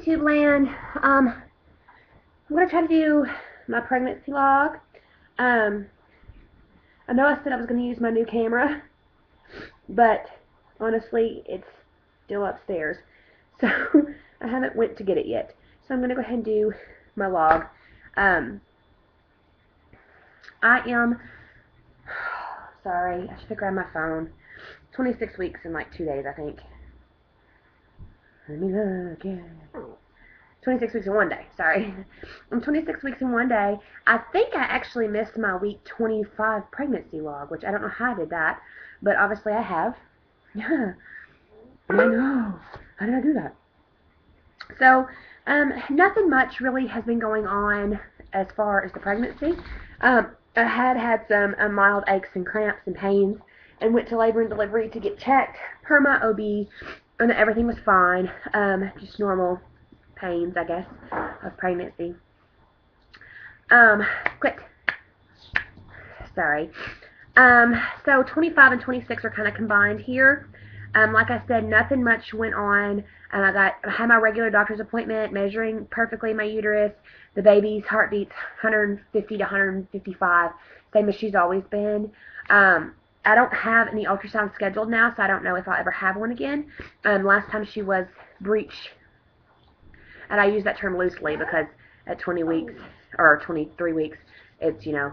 YouTube land. I'm going to try to do my pregnancy log. I know I said I was going to use my new camera, but honestly, it's still upstairs. So I haven't went to get it yet. So I'm going to go ahead and do my log. I am, sorry, I should have grabbed my phone. 26 weeks in like 2 days, I think. Let me look, yeah. 26 weeks in 1 day, sorry. I'm 26 weeks in 1 day. I think I actually missed my week 25 pregnancy log, which I don't know how I did that, but obviously I have. Yeah, I know. How did I do that? So, nothing much really has been going on as far as the pregnancy. I had some mild aches and cramps and pains, and went to labor and delivery to get checked per my OB, and everything was fine. Just normal pains, I guess, of pregnancy. Quit. Sorry. So 25 and 26 are kind of combined here. Like I said, nothing much went on. I had my regular doctor's appointment, measuring perfectly my uterus. The baby's heartbeat's 150 to 155, same as she's always been. I don't have any ultrasound scheduled now, so I don't know if I'll ever have one again. Last time she was breech, and I use that term loosely because at 20 weeks, or 23 weeks, it's, you know,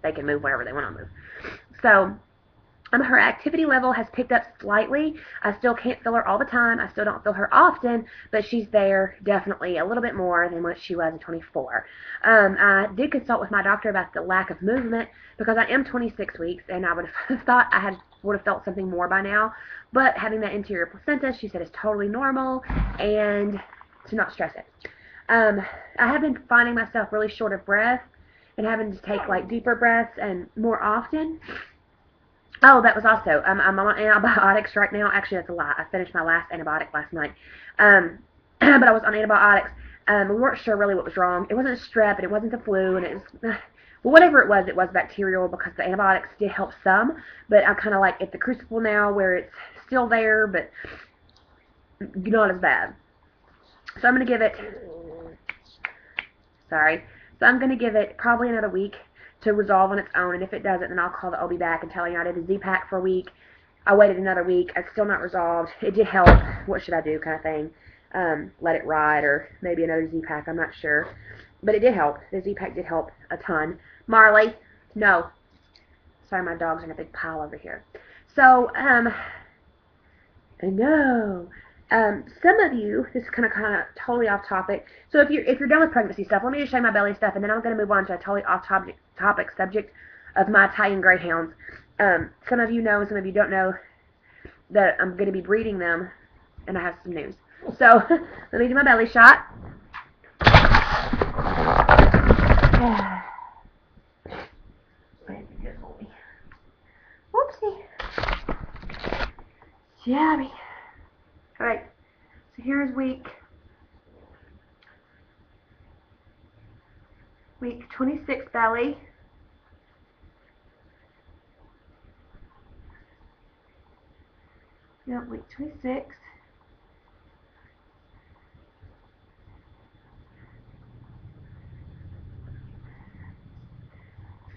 they can move whenever they want to move. So, her activity level has picked up slightly. I still can't feel her all the time. I still don't feel her often, but she's there definitely a little bit more than what she was at 24. I did consult with my doctor about the lack of movement because I am 26 weeks, and I would have thought I would have felt something more by now. But having that interior placenta, she said, is totally normal, and to not stress it. I have been finding myself really short of breath and having to take like deeper breaths and more often. Oh, that was also, I'm on antibiotics right now. Actually, that's a lie. I finished my last antibiotic last night. But I was on antibiotics. We weren't sure really what was wrong. It wasn't strep, and it wasn't the flu, and it was, well, whatever it was bacterial because the antibiotics did help some. But I'm kind of like at the crucible now where it's still there, but not as bad. So I'm going to give it, so I'm going to give it probably another week to resolve on its own, and if it doesn't, then I'll call the OB back and tell you I did a Z-Pack for a week. I waited another week. It's still not resolved. It did help. What should I do, kind of thing. Let it ride, or maybe another Z-Pack. I'm not sure. But it did help. The Z-Pack did help a ton. Marley, no. Sorry, my dog's in a big pile over here. So, I know. Some of you, this is kind of totally off topic. So if you're done with pregnancy stuff, let me just show you my belly stuff, and then I'm going to move on to a totally off topic subject of my Italian Greyhounds. Some of you know, some of you don't know that I'm going to be breeding them, and I have some news. So let me do my belly shot. Whoopsie. Jabby. Alright, so here's week 26 belly. Yep, week 26.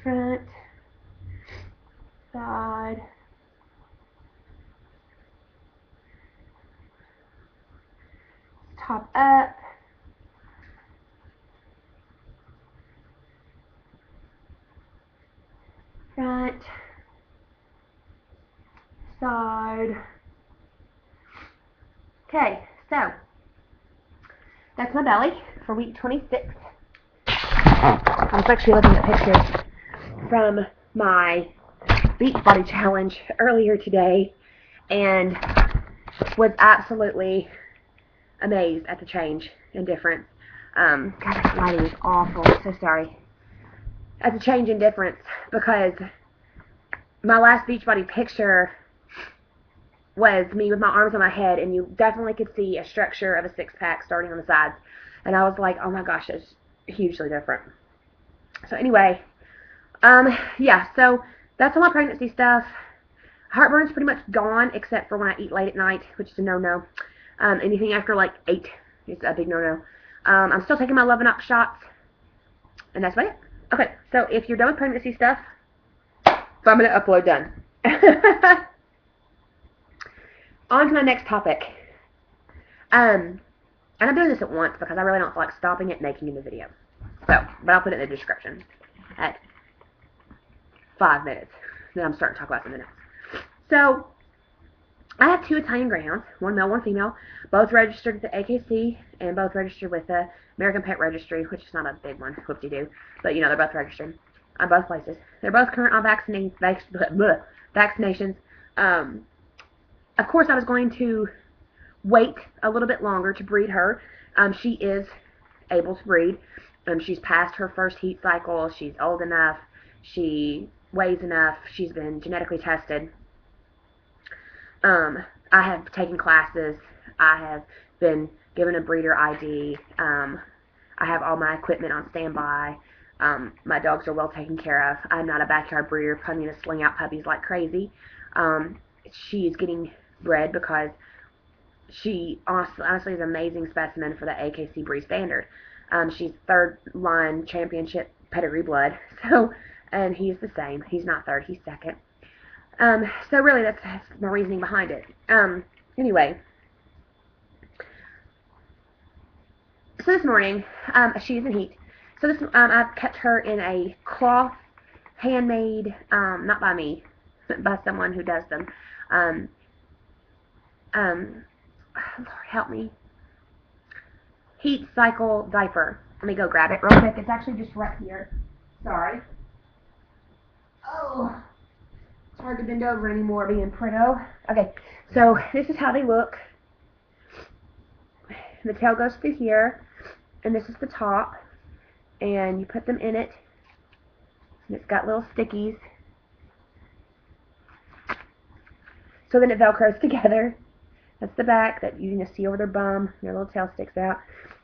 Front, side, top up, front, side. Okay, so that's my belly for week 26. I was actually looking at pictures from my Beachbody challenge earlier today and was absolutely amazed at the change and difference. God, this lighting is awful. So sorry. At the change in difference, because my last Beachbody picture was me with my arms on my head, and you definitely could see a structure of a six-pack starting on the sides. And I was like, oh my gosh, it's hugely different. So anyway, yeah, so that's all my pregnancy stuff. Heartburn's pretty much gone, except for when I eat late at night, which is a no-no. Anything after like 8 It's a big no-no. I'm still taking my 11-up shots, and that's about it. Okay, so if you're done with pregnancy stuff, so I'm going to upload done. On to my next topic. And I'm doing this at once because I really don't feel like stopping it and making a video. So, but I'll put it in the description at 5 minutes. Then I'm starting to talk about something else. So, I have 2 Italian Greyhounds, one male, one female, both registered at the AKC and both registered with the American Pet Registry, which is not a big one, whoop-de-doo, but you know, they're both registered on both places. They're both current on vaccinations. Of course, I was going to wait a little bit longer to breed her. She is able to breed. She's passed her first heat cycle. She's old enough. She weighs enough. She's been genetically tested. I have taken classes. I have been given a breeder ID. I have all my equipment on standby. My dogs are well taken care of. I'm not a backyard breeder planning to sling out puppies like crazy. She is getting bred because she honestly is an amazing specimen for the AKC breed standard. She's 3rd line championship pedigree blood. So, and he's the same. He's not 3rd, he's 2nd. So really that's my reasoning behind it. Anyway. So this morning, she's in heat. So this, I've kept her in a cloth, handmade, not by me, but by someone who does them. Lord help me. Heat cycle diaper. Let me go grab it real quick. It's actually just right here. Sorry. Oh, it's hard to bend over anymore being pretto. Okay, so this is how they look. The tail goes through here, and this is the top, and you put them in it, and it's got little stickies. So then it velcros together. That's the back that you can see over their bum. Their little tail sticks out.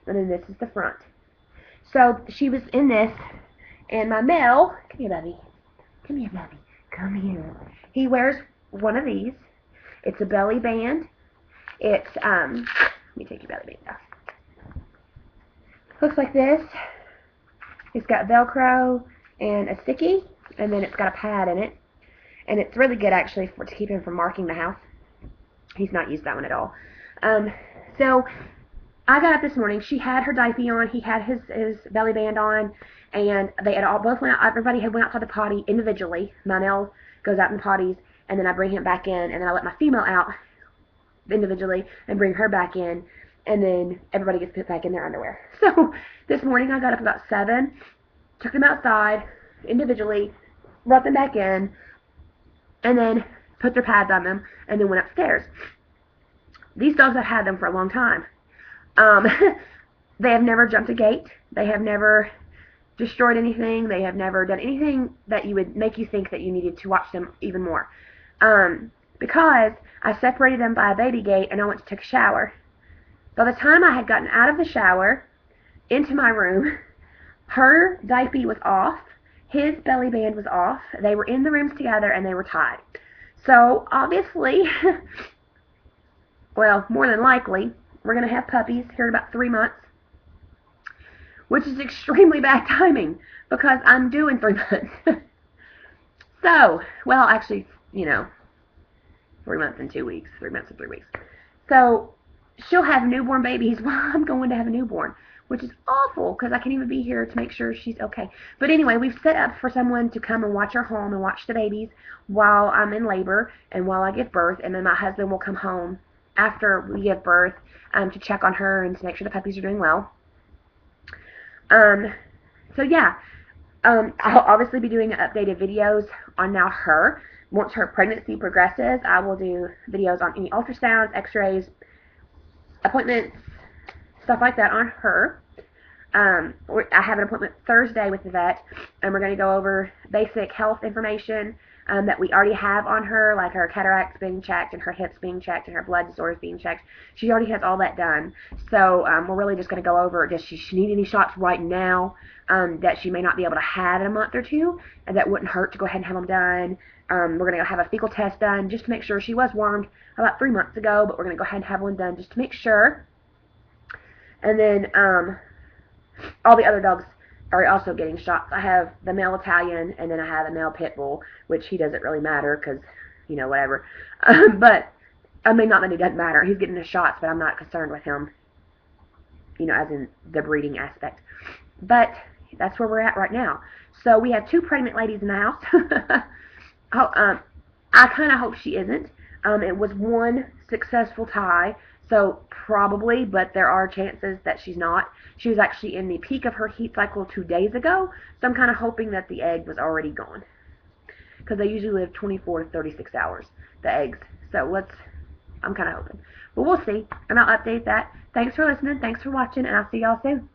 And then this is the front. So she was in this, and my male, come here, Bubby. Come here, Bubby. Come here. He wears one of these. It's a belly band. It's, let me take your belly band off. Looks like this. It's got Velcro and a sticky, and then it's got a pad in it. And it's really good, actually, to keep him from marking the house. He's not used that one at all. So I got up this morning. She had her diaper on. He had his belly band on, and they had both went out. Everybody had went out to the potty individually. My male goes out in the potties, and then I bring him back in, and then I let my female out individually and bring her back in, and then everybody gets put back in their underwear. So this morning I got up about 7, took them outside individually, brought them back in, and then put their pads on them, and then went upstairs. These dogs have had them for a long time. They have never jumped a gate. They have never destroyed anything. They have never done anything that you would make you think that you needed to watch them even more. Because I separated them by a baby gate, and I went to take a shower. By the time I had gotten out of the shower, into my room, her diaper was off, his belly band was off, they were in the rooms together, and they were tied. So, obviously, well, more than likely, we're going to have puppies here in about 3 months, which is extremely bad timing, because I'm due in 3 months. So, well, actually, you know, 3 months and 2 weeks, 3 months and 3 weeks. So, she'll have newborn babies while I'm going to have a newborn, which is awful, because I can't even be here to make sure she's okay. But anyway, we've set up for someone to come and watch our home and watch the babies while I'm in labor and while I give birth, and then my husband will come home after we give birth to check on her and to make sure the puppies are doing well. So yeah, I'll obviously be doing updated videos on now her. Once her pregnancy progresses, I will do videos on any ultrasounds, x-rays, appointments, stuff like that on her. I have an appointment Thursday with the vet, and we're going to go over basic health information that we already have on her, like her cataracts being checked and her hips being checked and her blood disorders being checked. She already has all that done. So we're really just going to go over, does she need any shots right now that she may not be able to have in a month or two, and that wouldn't hurt to go ahead and have them done. We're going to go have a fecal test done just to make sure. She was wormed about 3 months ago, but we're going to go ahead and have one done just to make sure. And then all the other dogs are also getting shots. I have the male Italian, and then I have a male pit bull, which he doesn't really matter because, you know, whatever. But, I mean, not that he doesn't matter. He's getting the shots, but I'm not concerned with him, you know, as in the breeding aspect. But that's where we're at right now. So we have 2 pregnant ladies in the house. I kind of hope she isn't. It was 1 successful tie, so probably, but there are chances that she's not. She was actually in the peak of her heat cycle 2 days ago, so I'm kind of hoping that the egg was already gone. Because they usually live 24 to 36 hours, the eggs. So I'm kind of hoping. But we'll see, and I'll update that. Thanks for listening, thanks for watching, and I'll see y'all soon.